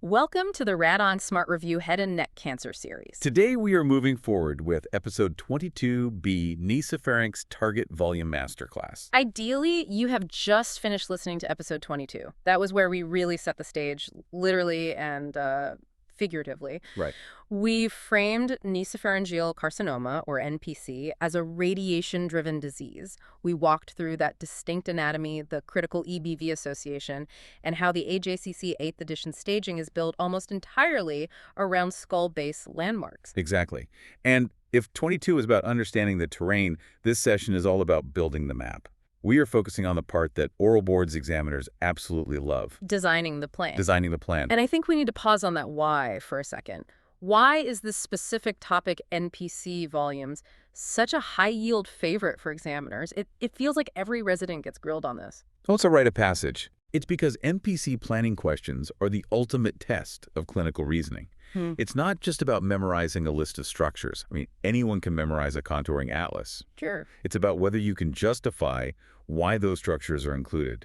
Welcome to the Rad-On Smart Review Head and Neck Cancer series. Today we are moving forward with episode 22B, Nasopharynx Target Volume Masterclass. Ideally, you have just finished listening to episode 22. That was where we really set the stage, literally and figuratively. Right. We framed nasopharyngeal carcinoma, or NPC, as a radiation-driven disease. We walked through that distinct anatomy, the critical EBV association, and how the AJCC 8th edition staging is built almost entirely around skull-base landmarks. Exactly. And if 22 is about understanding the terrain, this session is all about building the map. We are focusing on the part that oral boards examiners absolutely love. Designing the plan. Designing the plan. And I think we need to pause on that why for a second. Why is this specific topic, NPC volumes, such a high-yield favorite for examiners? It feels like every resident gets grilled on this. Also, rite of passage. It's because NPC planning questions are the ultimate test of clinical reasoning. It's not just about memorizing a list of structures. I mean, anyone can memorize a contouring atlas. Sure. It's about whether you can justify why those structures are included.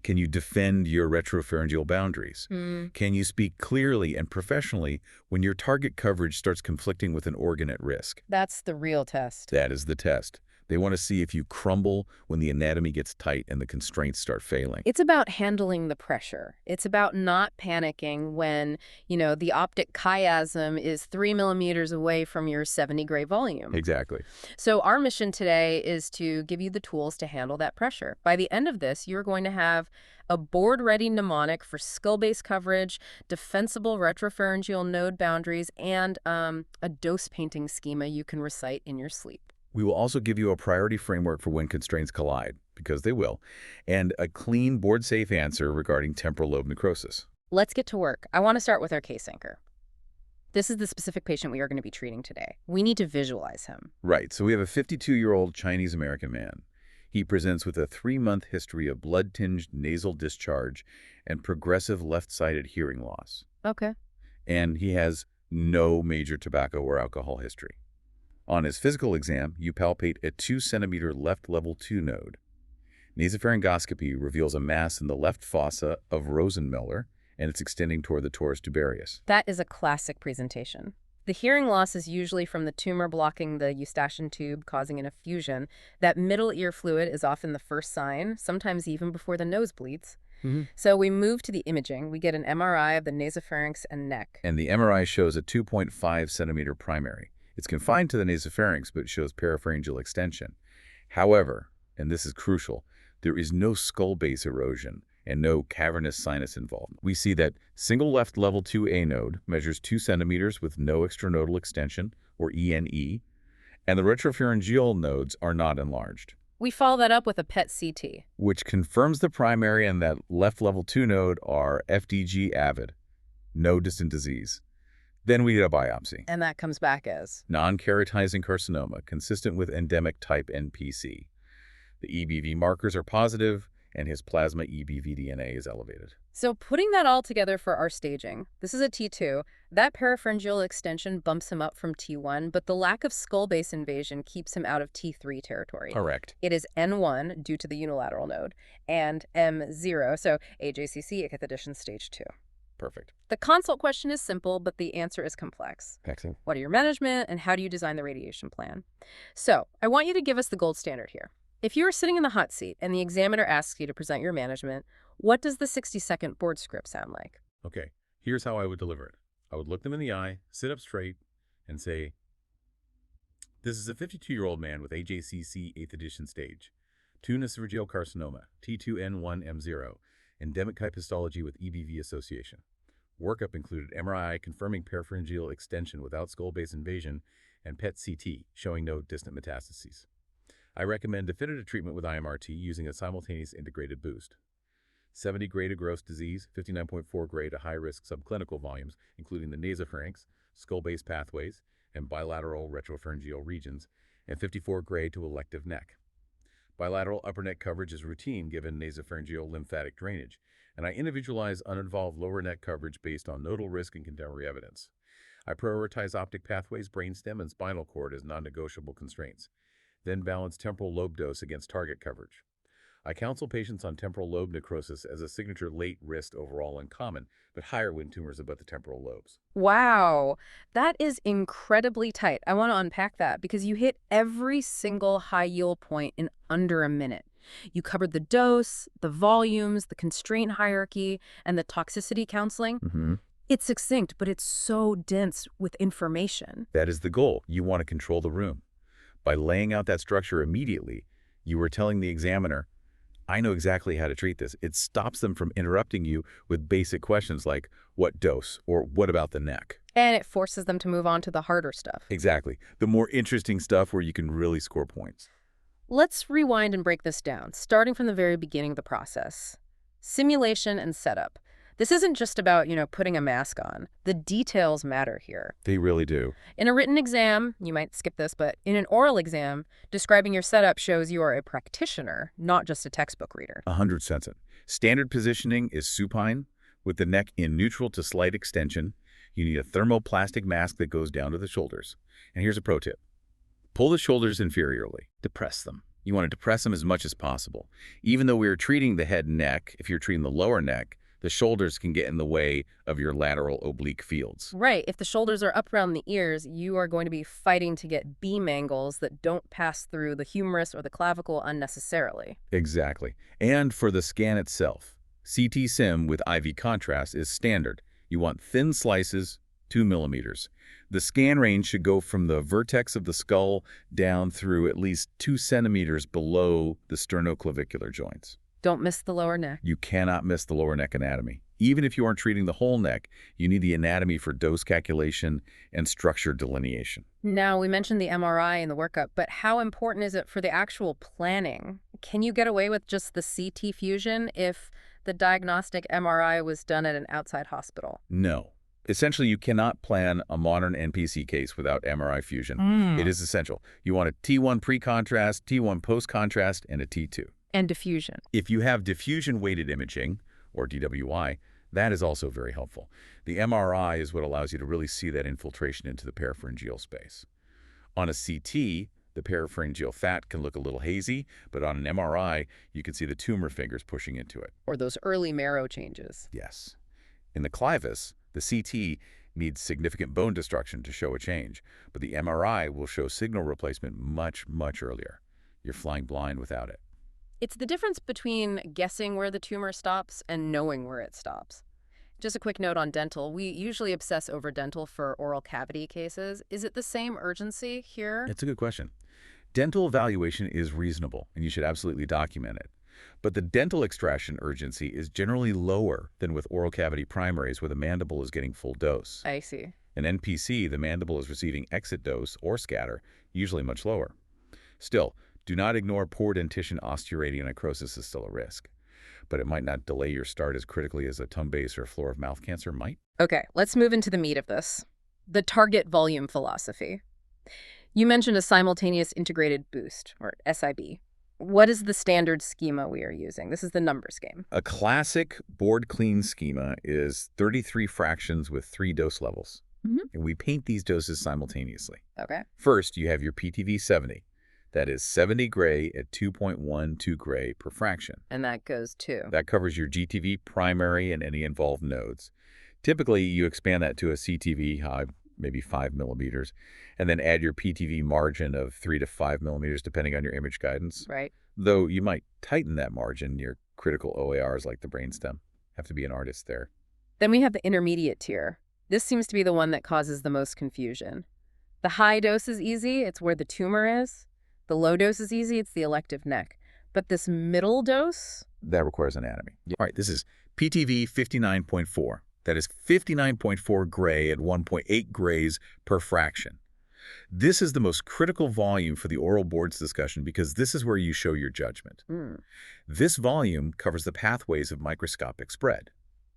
Can you defend your retropharyngeal boundaries? Can you speak clearly and professionally when your target coverage starts conflicting with an organ at risk? That's the real test. That is the test. They want to see if you crumble when the anatomy gets tight and the constraints start failing. It's about handling the pressure. It's about not panicking when, the optic chiasm is 3 millimeters away from your 70 gray volume. Exactly. So our mission today is to give you the tools to handle that pressure. By the end of this, you're going to have a board-ready mnemonic for skull-base coverage, defensible retropharyngeal node boundaries, and a dose painting schema you can recite in your sleep. We will also give you a priority framework for when constraints collide, because they will, and a clean, board-safe answer regarding temporal lobe necrosis. Let's get to work. I want to start with our case anchor. This is the specific patient we are going to be treating today. We need to visualize him. Right, so we have a 52-year-old Chinese-American man. He presents with a 3-month history of blood-tinged nasal discharge and progressive left-sided hearing loss. Okay. And he has no major tobacco or alcohol history. On his physical exam, you palpate a 2-centimeter left level 2 node. Nasopharyngoscopy reveals a mass in the left fossa of Rosenmiller, and it's extending toward the torus tubarius. That is a classic presentation. The hearing loss is usually from the tumor blocking the eustachian tube, causing an effusion. That middle ear fluid is often the first sign, sometimes even before the nose bleeds. So we move to the imaging. We get an MRI of the nasopharynx and neck. And the MRI shows a 2.5 centimeter primary. It's confined to the nasopharynx, but shows parapharyngeal extension. However, and this is crucial, there is no skull base erosion and no cavernous sinus involvement. We see that single left level 2A node measures 2 centimeters with no extranodal extension, or ENE, and the retropharyngeal nodes are not enlarged. We follow that up with a PET CT, which confirms the primary and that left level 2 node are FDG avid, no distant disease. Then we get a biopsy. And that comes back as non-keratizing carcinoma, consistent with endemic type NPC. The EBV markers are positive, and his plasma EBV DNA is elevated. So putting that all together for our staging, this is a T2. That parapharyngeal extension bumps him up from T1, but the lack of skull base invasion keeps him out of T3 territory. Correct. It is N1 due to the unilateral node, and M0, so AJCC 8th edition stage 2. Perfect. The consult question is simple, but the answer is complex. Excellent. What are your management, and how do you design the radiation plan? So I want you to give us the gold standard here. If you are sitting in the hot seat and the examiner asks you to present your management, what does the 60-second board script sound like? Okay, here's how I would deliver it. I would look them in the eye, sit up straight, and say, this is a 52-year-old man with AJCC 8th edition stage, 2 nasopharyngeal carcinoma, T2N1M0, endemic type histology with EBV association. Workup included MRI confirming parapharyngeal extension without skull base invasion and PET CT showing no distant metastases. I recommend definitive treatment with IMRT using a simultaneous integrated boost. 70 gray to gross disease, 59.4 gray to high-risk subclinical volumes, including the nasopharynx, skull base pathways, and bilateral retropharyngeal regions, and 54 gray to elective neck. Bilateral upper neck coverage is routine given nasopharyngeal lymphatic drainage, and I individualize uninvolved lower neck coverage based on nodal risk and contemporary evidence. I prioritize optic pathways, brainstem, and spinal cord as non-negotiable constraints, then balance temporal lobe dose against target coverage. I counsel patients on temporal lobe necrosis as a signature late risk overall and common, but higher when tumors abut the temporal lobes. Wow, that is incredibly tight. I want to unpack that because you hit every single high yield point in under a minute. You covered the dose, the volumes, the constraint hierarchy, and the toxicity counseling. Mm-hmm. It's succinct, but it's so dense with information. That is the goal. You want to control the room. By laying out that structure immediately, you were telling the examiner, I know exactly how to treat this. It stops them from interrupting you with basic questions like, what dose? Or what about the neck? And it forces them to move on to the harder stuff. Exactly. The more interesting stuff where you can really score points. Let's rewind and break this down, starting from the very beginning of the process. Simulation and setup. This isn't just about, putting a mask on. The details matter here. They really do. In a written exam, you might skip this, but in an oral exam, describing your setup shows you are a practitioner, not just a textbook reader. 100%. Standard positioning is supine, with the neck in neutral to slight extension. You need a thermoplastic mask that goes down to the shoulders. And here's a pro tip. Pull the shoulders inferiorly. Depress them. You want to depress them as much as possible. Even though we are treating the head and neck, if you're treating the lower neck, the shoulders can get in the way of your lateral oblique fields. Right. If the shoulders are up around the ears, you are going to be fighting to get beam angles that don't pass through the humerus or the clavicle unnecessarily. Exactly. And for the scan itself, CT SIM with IV contrast is standard. You want thin slices, 2 millimeters. The scan range should go from the vertex of the skull down through at least 2 centimeters below the sternoclavicular joints. Don't miss the lower neck. You cannot miss the lower neck anatomy. Even if you aren't treating the whole neck, you need the anatomy for dose calculation and structure delineation. Now, we mentioned the MRI in the workup, but how important is it for the actual planning? Can you get away with just the CT fusion if the diagnostic MRI was done at an outside hospital? No. Essentially, you cannot plan a modern NPC case without MRI fusion. It is essential. You want a T1 pre-contrast, T1 post-contrast, and a T2. And diffusion. If you have diffusion-weighted imaging, or DWI, that is also very helpful. The MRI is what allows you to really see that infiltration into the parapharyngeal space. On a CT, the parapharyngeal fat can look a little hazy, but on an MRI, you can see the tumor fingers pushing into it. Or those early marrow changes. Yes. In the clivus, the CT needs significant bone destruction to show a change, but the MRI will show signal replacement much, much earlier. You're flying blind without it. It's the difference between guessing where the tumor stops and knowing where it stops. Just a quick note on dental. We usually obsess over dental for oral cavity cases. Is it the same urgency here? It's a good question. Dental evaluation is reasonable, and you should absolutely document it. But the dental extraction urgency is generally lower than with oral cavity primaries where the mandible is getting full dose. I see. In NPC, the mandible is receiving exit dose or scatter, usually much lower. Still, do not ignore poor dentition. Osteoradionecrosis is still a risk, but it might not delay your start as critically as a tongue base or floor of mouth cancer might. Okay, let's move into the meat of this. The target volume philosophy. You mentioned a simultaneous integrated boost, or SIB. What is the standard schema we are using? This is the numbers game. A classic board clean schema is 33 fractions with 3 dose levels. And we paint these doses simultaneously. Okay. First, you have your PTV 70. That is 70 gray at 2.12 gray per fraction. And that goes to? That covers your GTV primary and any involved nodes. Typically, you expand that to a CTV high, maybe 5 millimeters, and then add your PTV margin of 3 to 5 millimeters, depending on your image guidance. Right. Though you might tighten that margin near critical OARs like the brainstem. Have to be an artist there. Then we have the intermediate tier. This seems to be the one that causes the most confusion. The high dose is easy. It's where the tumor is. The low dose is easy. It's the elective neck. But this middle dose? That requires anatomy. All right, this is PTV 59.4. That is 59.4 gray at 1.8 grays per fraction. This is the most critical volume for the oral boards discussion because this is where you show your judgment. This volume covers the pathways of microscopic spread.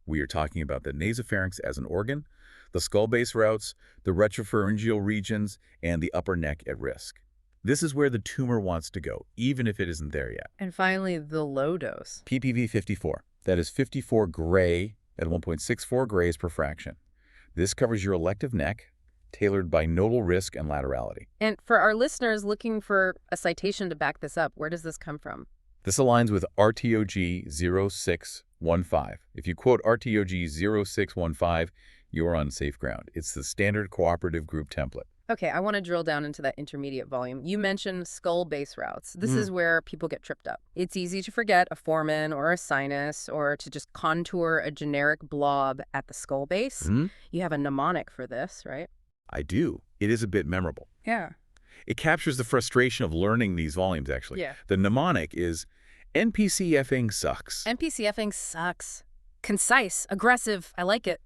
We are talking about the nasopharynx as an organ, the skull base routes, the retropharyngeal regions, and the upper neck at risk. This is where the tumor wants to go, even if it isn't there yet. And finally, the low dose. PPV 54. That is 54 gray at 1.64 grays per fraction. This covers your elective neck, tailored by nodal risk and laterality. And for our listeners looking for a citation to back this up, where does this come from? This aligns with RTOG 0615. If you quote RTOG 0615, you're on safe ground. It's the standard cooperative group template. Okay, I want to drill down into that intermediate volume. You mentioned skull base routes. This is where people get tripped up. It's easy to forget a foramen or a sinus or to just contour a generic blob at the skull base. You have a mnemonic for this, right? I do. It is a bit memorable. Yeah. It captures the frustration of learning these volumes, actually. Yeah. The mnemonic is NPC effing sucks. NPC effing sucks. Concise, aggressive. I like it.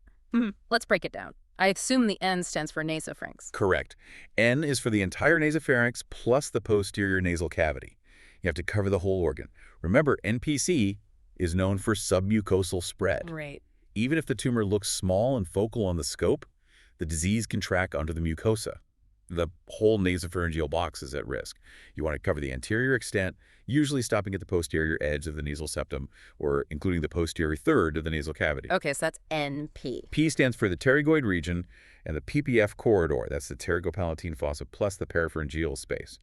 Let's break it down. I assume the N stands for nasopharynx. Correct. N is for the entire nasopharynx plus the posterior nasal cavity. You have to cover the whole organ. Remember, NPC is known for submucosal spread. Right. Even if the tumor looks small and focal on the scope, the disease can track under the mucosa. The whole nasopharyngeal box is at risk. You want to cover the anterior extent, usually stopping at the posterior edge of the nasal septum or including the posterior third of the nasal cavity. Okay, so that's NP. P stands for the pterygoid region and the PPF corridor. That's the pterygopalatine fossa plus the parapharyngeal space.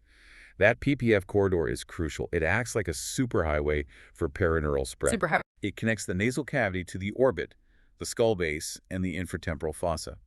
That PPF corridor is crucial. It acts like a superhighway for perineural spread. It connects the nasal cavity to the orbit, the skull base, and the infratemporal fossa.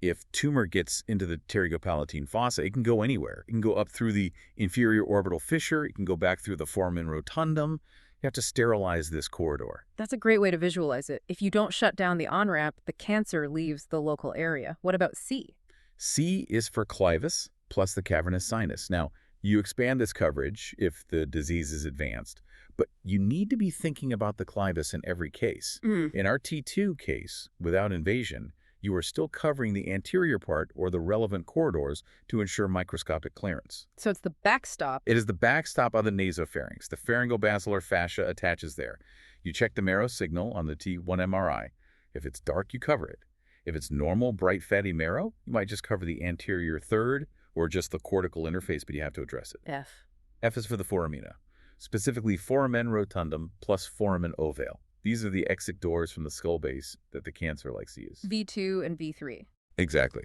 If tumor gets into the pterygopalatine fossa, it can go anywhere. It can go up through the inferior orbital fissure. It can go back through the foramen rotundum. You have to sterilize this corridor. That's a great way to visualize it. If you don't shut down the on-ramp, the cancer leaves the local area. What about C? C is for clivus plus the cavernous sinus. Now, you expand this coverage if the disease is advanced, but you need to be thinking about the clivus in every case. In our T2 case, without invasion, you are still covering the anterior part or the relevant corridors to ensure microscopic clearance. So it's the backstop. It is the backstop of the nasopharynx. The pharyngobasilar fascia attaches there. You check the marrow signal on the T1 MRI. If it's dark, you cover it. If it's normal, bright, fatty marrow, you might just cover the anterior third or just the cortical interface, but you have to address it. F. F is for the foramina, specifically foramen rotundum plus foramen ovale. These are the exit doors from the skull base that the cancer likes to use. V2 and V3. Exactly.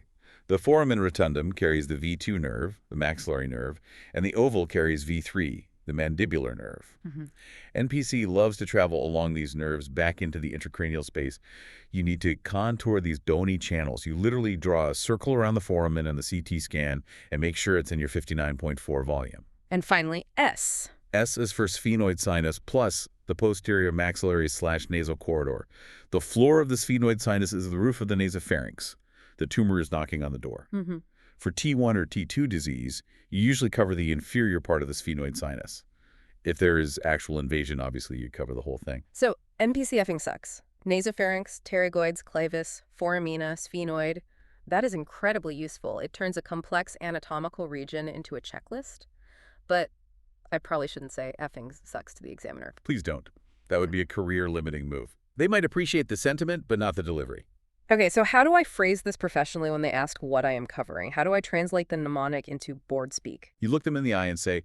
The foramen rotundum carries the V2 nerve, the maxillary nerve, and the oval carries V3, the mandibular nerve. NPC loves to travel along these nerves back into the intracranial space. You need to contour these bony channels. You literally draw a circle around the foramen in the CT scan and make sure it's in your 59.4 volume. And finally, S. S is for sphenoid sinus plus the posterior maxillary/nasal corridor. The floor of the sphenoid sinus is the roof of the nasopharynx. The tumor is knocking on the door. For T1 or T2 disease, you usually cover the inferior part of the sphenoid sinus. If there is actual invasion, obviously you cover the whole thing. So NPC effing sucks. Nasopharynx, pterygoids, clivus, foramina, sphenoid. That is incredibly useful. It turns a complex anatomical region into a checklist. But I probably shouldn't say effing sucks to the examiner. Please don't. That would be a career-limiting move. They might appreciate the sentiment, but not the delivery. Okay, so how do I phrase this professionally when they ask what I am covering? How do I translate the mnemonic into board speak? You look them in the eye and say,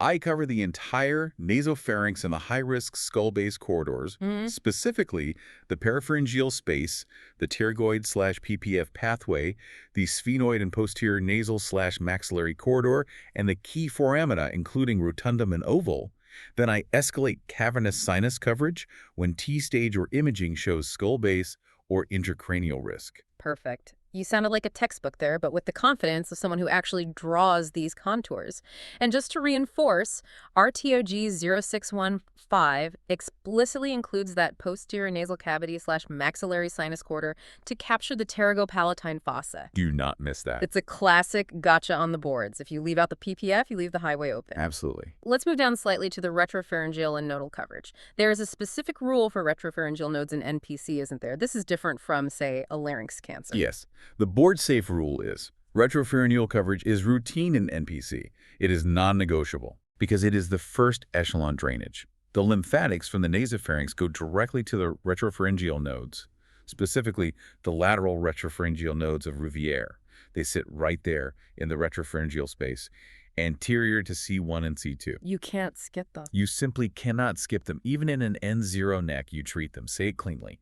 I cover the entire nasopharynx and the high-risk skull-base corridors, specifically the parapharyngeal space, the pterygoid/PPF pathway, the sphenoid and posterior nasal/maxillary corridor, and the key foramina, including rotundum and oval. Then I escalate cavernous sinus coverage when T-stage or imaging shows skull base or intracranial risk. Perfect. You sounded like a textbook there, but with the confidence of someone who actually draws these contours. And just to reinforce, RTOG 0615 explicitly includes that posterior nasal cavity/maxillary sinus corridor to capture the pterygopalatine fossa. Do not miss that. It's a classic gotcha on the boards. If you leave out the PPF, you leave the highway open. Absolutely. Let's move down slightly to the retropharyngeal and nodal coverage. There is a specific rule for retropharyngeal nodes in NPC, isn't there? This is different from, say, a larynx cancer. Yes. The board-safe rule is retropharyngeal coverage is routine in NPC. It is non-negotiable because it is the first echelon drainage. The lymphatics from the nasopharynx go directly to the retropharyngeal nodes, specifically the lateral retropharyngeal nodes of Rouvier. They sit right there in the retropharyngeal space, anterior to C1 and C2. You can't skip them. You simply cannot skip them. Even in an N0 neck, you treat them. Say it cleanly.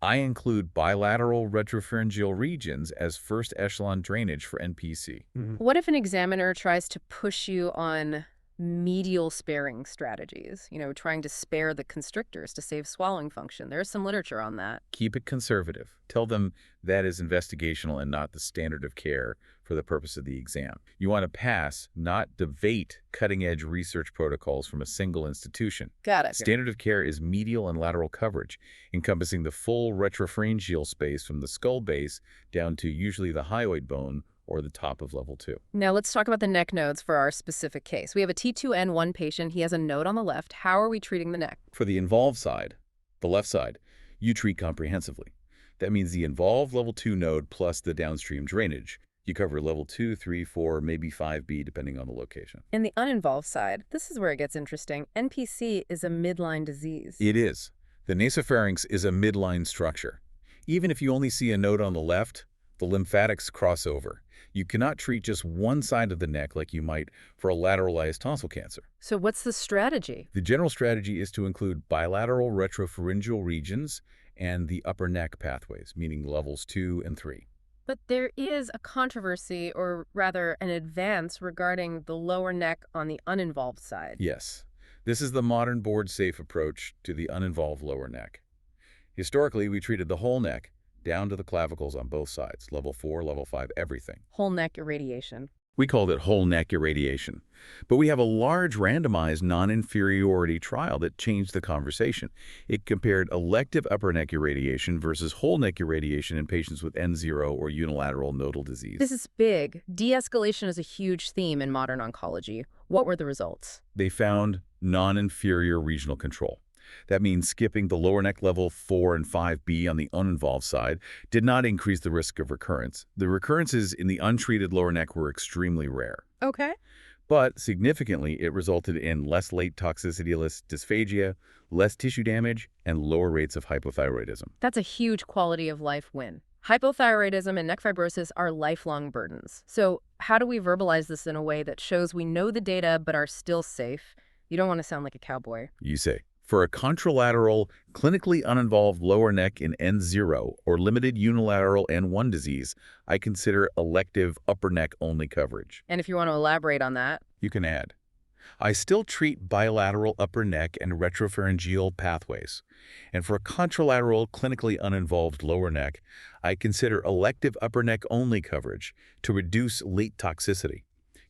I include bilateral retropharyngeal regions as first echelon drainage for NPC. What if an examiner tries to push you on medial sparing strategies, trying to spare the constrictors to save swallowing function. There's some literature on that. Keep it conservative. Tell them that is investigational and not the standard of care for the purpose of the exam. You want to pass, not debate cutting-edge research protocols from a single institution. Got it. Standard of care is medial and lateral coverage, encompassing the full retropharyngeal space from the skull base down to usually the hyoid bone or the top of level 2. Now let's talk about the neck nodes for our specific case. We have a T2N1 patient. He has a node on the left. How are we treating the neck? For the involved side, the left side, you treat comprehensively. That means the involved level 2 node plus the downstream drainage. You cover level 2, 3, 4, maybe 5B, depending on the location. In the uninvolved side, this is where it gets interesting. NPC is a midline disease. It is. The nasopharynx is a midline structure. Even if you only see a node on the left, the lymphatics cross over. You cannot treat just one side of the neck like you might for a lateralized tonsil cancer. So what's the strategy? The general strategy is to include bilateral retropharyngeal regions and the upper neck pathways, meaning levels 2 and 3. But there is a controversy, or rather an advance, regarding the lower neck on the uninvolved side. Yes, this is the modern board-safe approach to the uninvolved lower neck. Historically, we treated the whole neck, down to the clavicles on both sides, level 4, level 5, everything. Whole neck irradiation. We called it whole neck irradiation. But we have a large randomized non-inferiority trial that changed the conversation. It compared elective upper neck irradiation versus whole neck irradiation in patients with N0 or unilateral nodal disease. This is big. De-escalation is a huge theme in modern oncology. What were the results? They found non-inferior regional control. That means skipping the lower neck level 4 and 5B on the uninvolved side did not increase the risk of recurrence. The recurrences in the untreated lower neck were extremely rare. Okay. But significantly, it resulted in less late toxicity, less dysphagia, less tissue damage, and lower rates of hypothyroidism. That's a huge quality of life win. Hypothyroidism and neck fibrosis are lifelong burdens. So how do we verbalize this in a way that shows we know the data but are still safe? You don't want to sound like a cowboy. You say. For a contralateral, clinically uninvolved lower neck in N0 or limited unilateral N1 disease, I consider elective upper neck only coverage. And if you want to elaborate on that, You can add. I still treat bilateral upper neck and retropharyngeal pathways. And for a contralateral, clinically uninvolved lower neck, I consider elective upper neck only coverage to reduce late toxicity,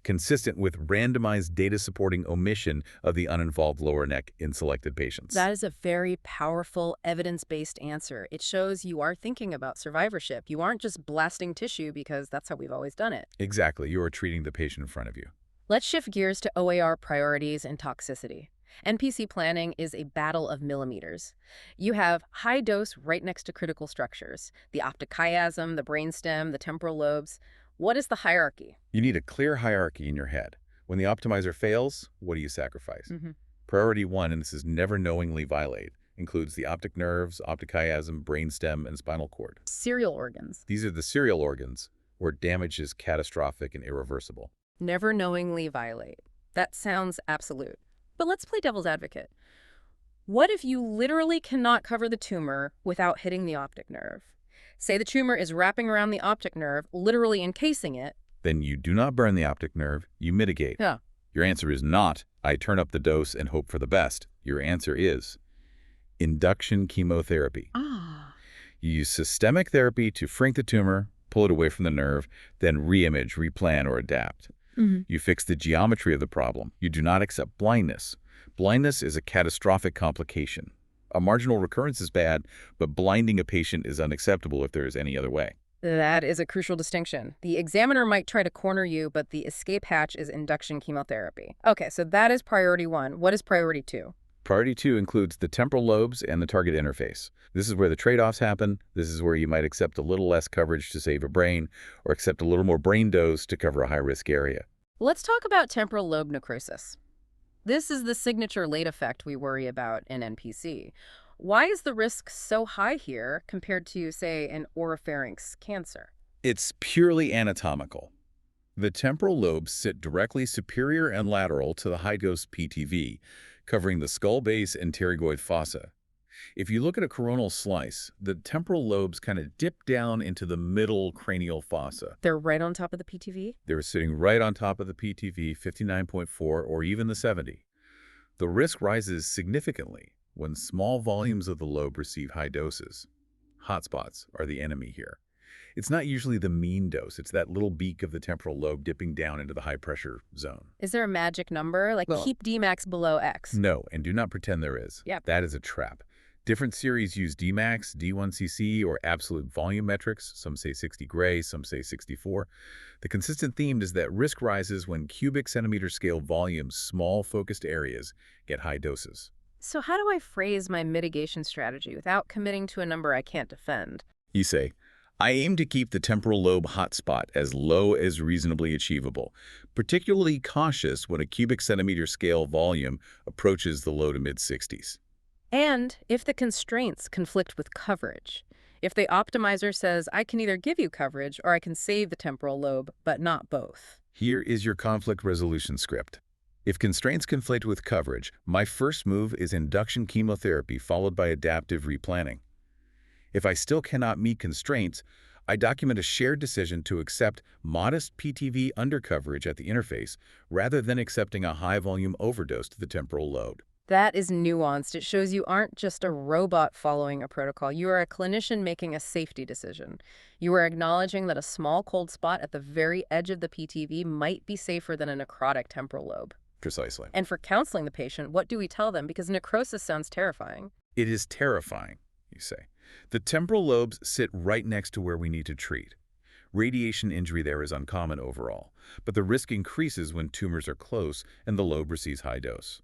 consistent with randomized data supporting omission of the uninvolved lower neck in selected patients. that is a very powerful, evidence-based answer. It shows you are thinking about survivorship. You aren't just blasting tissue because that's how we've always done it. Exactly. You are treating the patient in front of you. Let's shift gears to OAR priorities and toxicity. NPC planning is a battle of millimeters. You have high dose right next to critical structures, the optic chiasm, the brainstem, the temporal lobes. What is the hierarchy? You need a clear hierarchy in your head. When the optimizer fails, what do you sacrifice? Mm-hmm. Priority 1, and this is never knowingly violate, includes the optic nerves, optic chiasm, brainstem, and spinal cord. Serial organs. These are the serial organs where damage is catastrophic and irreversible. Never knowingly violate. That sounds absolute. But let's play devil's advocate. What if you literally cannot cover the tumor without hitting the optic nerve? Say the tumor is wrapping around the optic nerve, literally encasing it. Then you do not burn the optic nerve, you mitigate. Yeah. Your answer is not, I turn up the dose and hope for the best. Your answer is induction chemotherapy. Ah. You use systemic therapy to shrink the tumor, pull it away from the nerve, then reimage, replan, or adapt. Mm-hmm. You fix the geometry of the problem. You do not accept blindness. Blindness is a catastrophic complication. A marginal recurrence is bad, but blinding a patient is unacceptable if there is any other way. That is a crucial distinction. The examiner might try to corner you, but the escape hatch is induction chemotherapy. Okay, so that is priority 1. What is priority 2? Priority 2 includes the temporal lobes and the target interface. This is where the trade-offs happen. This is where you might accept a little less coverage to save a brain, or accept a little more brain dose to cover a high-risk area. Let's talk about temporal lobe necrosis. This is the signature late effect we worry about in NPC. Why is the risk so high here compared to, say, an oropharynx cancer? It's purely anatomical. The temporal lobes sit directly superior and lateral to the high-dose PTV, covering the skull base and pterygoid fossa. If you look at a coronal slice, the temporal lobes kind of dip down into the middle cranial fossa. They're right on top of the PTV? They're sitting right on top of the PTV, 59.4, or even the 70. The risk rises significantly when small volumes of the lobe receive high doses. Hotspots are the enemy here. It's not usually the mean dose. It's that little beak of the temporal lobe dipping down into the high-pressure zone. Is there a magic number? Like, Well, keep Dmax below X? No, and do not pretend there is. Yep. That is a trap. Different series use Dmax, D1cc, or absolute volume metrics. Some say 60 gray, some say 64. The consistent theme is that risk rises when cubic centimeter scale volumes, small focused areas, get high doses. So how do I phrase my mitigation strategy without committing to a number I can't defend? You say, I aim to keep the temporal lobe hotspot as low as reasonably achievable, particularly cautious when a cubic centimeter scale volume approaches the low to mid-60s. And if the constraints conflict with coverage, if the optimizer says, I can either give you coverage or I can save the temporal lobe, but not both. Here is your conflict resolution script. If constraints conflict with coverage, my first move is induction chemotherapy followed by adaptive replanning. If I still cannot meet constraints, I document a shared decision to accept modest PTV undercoverage at the interface rather than accepting a high-volume overdose to the temporal lobe. That is nuanced. It shows you aren't just a robot following a protocol. You are a clinician making a safety decision. You are acknowledging that a small cold spot at the very edge of the PTV might be safer than a necrotic temporal lobe. Precisely. And for counseling the patient, what do we tell them? Because necrosis sounds terrifying. It is terrifying, you say. The temporal lobes sit right next to where we need to treat. Radiation injury there is uncommon overall, but the risk increases when tumors are close and the lobe receives high dose.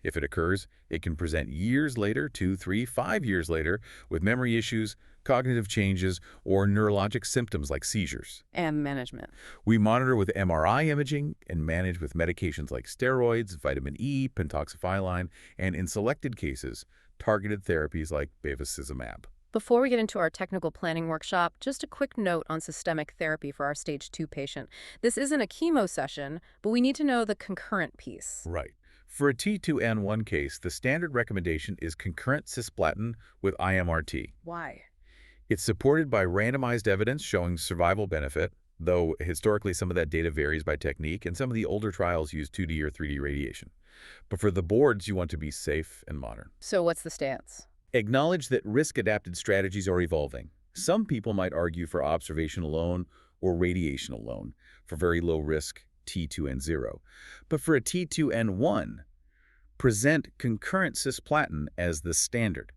If it occurs, it can present years later, 2, 3, 5 years later, with memory issues, cognitive changes, or neurologic symptoms like seizures. And management. We monitor with MRI imaging and manage with medications like steroids, vitamin E, pentoxifylline, and in selected cases, targeted therapies like bevacizumab. Before we get into our technical planning workshop, just a quick note on systemic therapy for our stage 2 patient. This isn't a chemo session, but we need to know the concurrent piece. Right. For a T2N1 case, the standard recommendation is concurrent cisplatin with IMRT. Why? It's supported by randomized evidence showing survival benefit, though historically some of that data varies by technique, and some of the older trials use 2D or 3D radiation. But for the boards, you want to be safe and modern. So what's the stance? Acknowledge that risk-adapted strategies are evolving. Some people might argue for observation alone or radiation alone for very low risk T2N0. But for a T2N1, present concurrent cisplatin as the standard.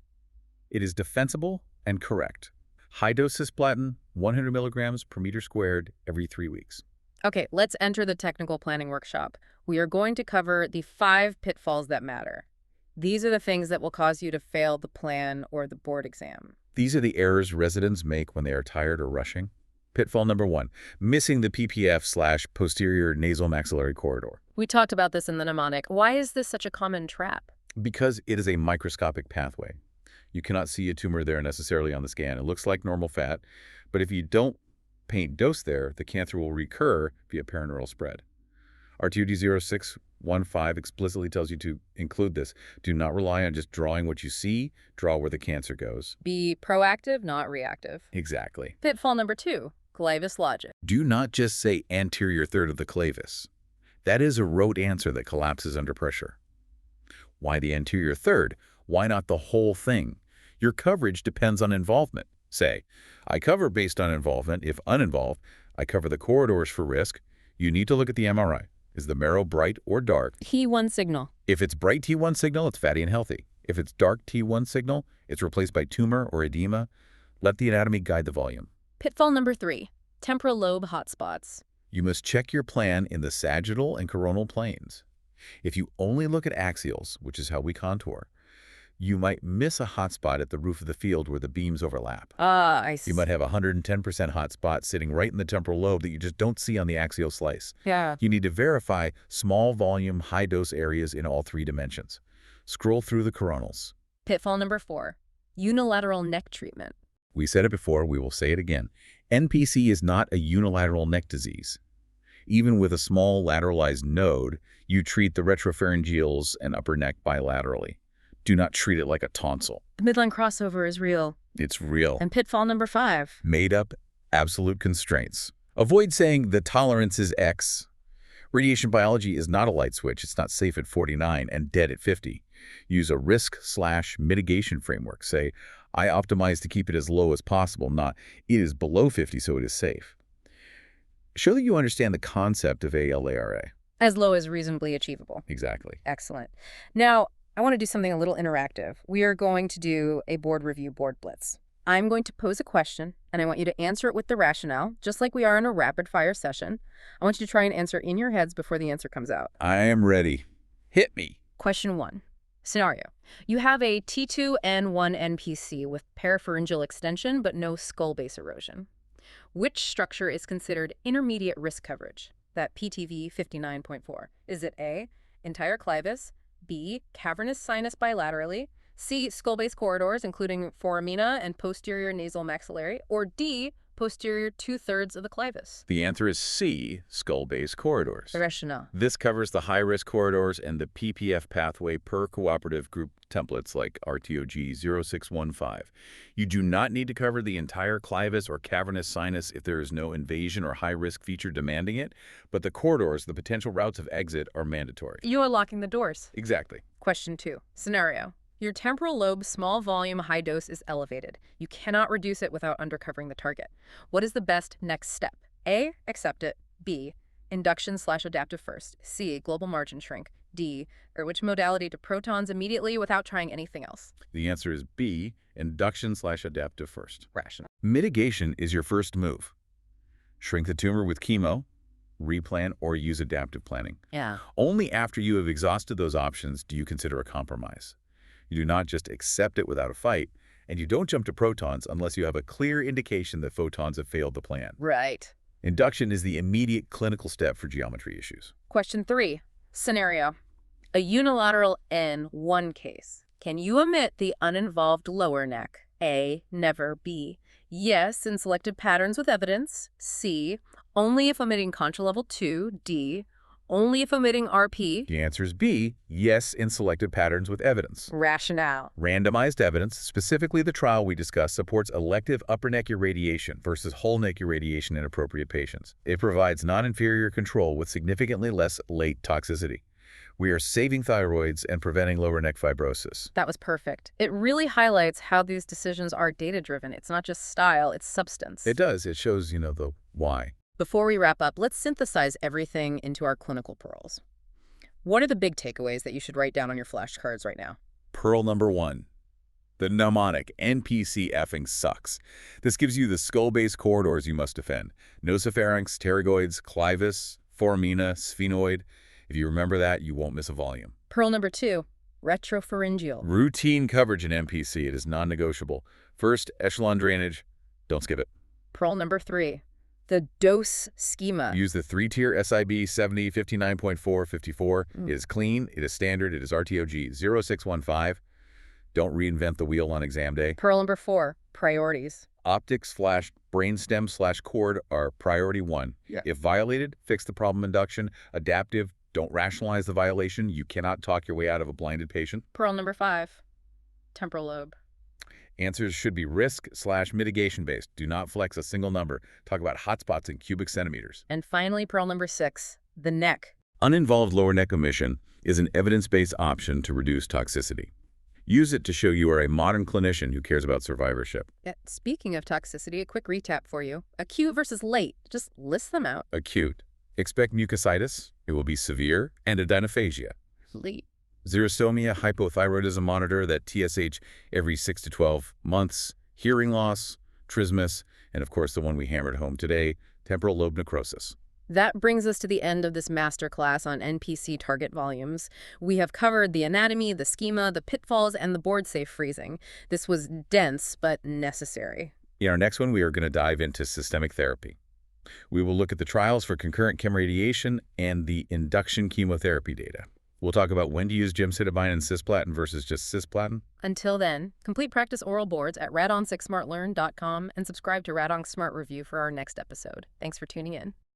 It is defensible and correct. High-dose cisplatin, 100 milligrams per meter squared every 3 weeks. Okay, let's enter the technical planning workshop. We are going to cover the 5 pitfalls that matter. These are the things that will cause you to fail the plan or the board exam. These are the errors residents make when they are tired or rushing. Pitfall number 1, missing the PPF/posterior nasal maxillary corridor. We talked about this in the mnemonic. Why is this such a common trap? Because it is a microscopic pathway. You cannot see a tumor there necessarily on the scan. It looks like normal fat, but if you don't paint dose there, the cancer will recur via perineural spread. R2D0615 explicitly tells you to include this. Do not rely on just drawing what you see. Draw where the cancer goes. Be proactive, not reactive. Exactly. Pitfall number 2, Clavis logic. Do not just say anterior third of the clavis. That is a rote answer that collapses under pressure. Why the anterior third? Why not the whole thing? Your coverage depends on involvement. Say, I cover based on involvement. If uninvolved, I cover the corridors for risk. You need to look at the MRI. Is the marrow bright or dark? T1 signal. If it's bright T1 signal, it's fatty and healthy. If it's dark T1 signal, it's replaced by tumor or edema. Let the anatomy guide the volume. Pitfall number 3, temporal lobe hotspots. You must check your plan in the sagittal and coronal planes. If you only look at axials, which is how we contour, you might miss a hotspot at the roof of the field where the beams overlap. I see. You might have a 110% hotspot sitting right in the temporal lobe that you just don't see on the axial slice. Yeah. You need to verify small volume, high dose areas in all 3 dimensions. Scroll through the coronals. Pitfall number 4, unilateral neck treatment. We said it before, we will say it again. NPC is not a unilateral neck disease. Even with a small lateralized node, you treat the retropharyngeals and upper neck bilaterally. Do not treat it like a tonsil. The midline crossover is real. It's real. And pitfall number 5. Made up absolute constraints. Avoid saying the tolerance is X. Radiation biology is not a light switch. It's not safe at 49 and dead at 50. Use a risk/mitigation framework. Say, I optimize to keep it as low as possible, not it is below 50 so it is safe. Show that you understand the concept of ALARA. As low as reasonably achievable. Exactly. Excellent. Now, I want to do something a little interactive. We are going to do a board review board blitz. I'm going to pose a question, and I want you to answer it with the rationale, just like we are in a rapid-fire session. I want you to try and answer in your heads before the answer comes out. I am ready. Hit me. Question 1. Scenario. You have a T2N1 NPC with parapharyngeal extension but no skull base erosion. Which structure is considered intermediate risk coverage? That PTV 59.4. Is it A, entire clivus, B, cavernous sinus bilaterally, C, skull base corridors, including foramina and posterior nasal maxillary, or D, posterior 2/3 of the clivus? The answer is C, skull base corridors. The rationale. This covers the high-risk corridors and the PPF pathway per cooperative group templates like RTOG 0615. You do not need to cover the entire clivus or cavernous sinus if there is no invasion or high-risk feature demanding it, but the corridors, the potential routes of exit, are mandatory. You are locking the doors. Exactly. Question 2. Scenario. Your temporal lobe small volume high dose is elevated. You cannot reduce it without undercovering the target. What is the best next step? A, accept it. B, induction/adaptive first. C, global margin shrink. D, or which modality to protons immediately without trying anything else? The answer is B, induction/adaptive first. Rational. Mitigation is your first move. Shrink the tumor with chemo, replan, or use adaptive planning. Yeah. Only after you have exhausted those options do you consider a compromise. You do not just accept it without a fight, and you don't jump to protons unless you have a clear indication that photons have failed the plan. Right. Induction is the immediate clinical step for geometry issues. Question 3. Scenario. A unilateral N1 case. Can you omit the uninvolved lower neck? A, never. B, yes in selected patterns with evidence. C, only if omitting contra level 2. D, only if omitting RP. The answer is B, yes in selected patterns with evidence. Rationale. Randomized evidence, specifically the trial we discussed, supports elective upper neck irradiation versus whole neck irradiation in appropriate patients. It provides non-inferior control with significantly less late toxicity. We are saving thyroids and preventing lower neck fibrosis. That was perfect. It really highlights how these decisions are data-driven. It's not just style, it's substance. It does. It shows, the why. Before we wrap up, let's synthesize everything into our clinical pearls. What are the big takeaways that you should write down on your flashcards right now? Pearl number 1. The mnemonic NPC effing sucks. This gives you the skull-base corridors you must defend. Nasopharynx, pterygoids, clivus, foramina, sphenoid. If you remember that, you won't miss a volume. Pearl number 2, retropharyngeal. Routine coverage in NPC. It is non-negotiable. First, echelon drainage. Don't skip it. Pearl number 3, the dose schema. Use the 3-tier SIB 70, 59.4, 54. It is clean, it is standard, it is RTOG 0615. Don't reinvent the wheel on exam day. Pearl number 4, priorities. Optics/brainstem/cord are priority 1. Yeah. If violated, fix the problem induction. Adaptive, don't rationalize the violation. You cannot talk your way out of a blinded patient. Pearl number 5, temporal lobe. Answers should be risk/mitigation based. Do not flex a single number. Talk about hotspots in cubic centimeters. And finally, pearl number 6, the neck. Uninvolved lower neck omission is an evidence-based option to reduce toxicity. Use it to show you are a modern clinician who cares about survivorship. Speaking of toxicity, a quick recap for you. Acute versus late. Just list them out. Acute. Expect mucositis. It will be severe, and adenophagia. Late. Xerostomia, hypothyroidism monitor, that TSH every 6 to 12 months, hearing loss, trismus, and of course the one we hammered home today, temporal lobe necrosis. That brings us to the end of this masterclass on NPC target volumes. We have covered the anatomy, the schema, the pitfalls, and the board-safe freezing. This was dense, but necessary. In our next one, we are going to dive into systemic therapy. We will look at the trials for concurrent chemoradiation and the induction chemotherapy data. We'll talk about when to use gemcitabine and cisplatin versus just cisplatin. Until then, complete practice oral boards at radon6smartlearn.com and subscribe to Radon's Smart Review for our next episode. Thanks for tuning in.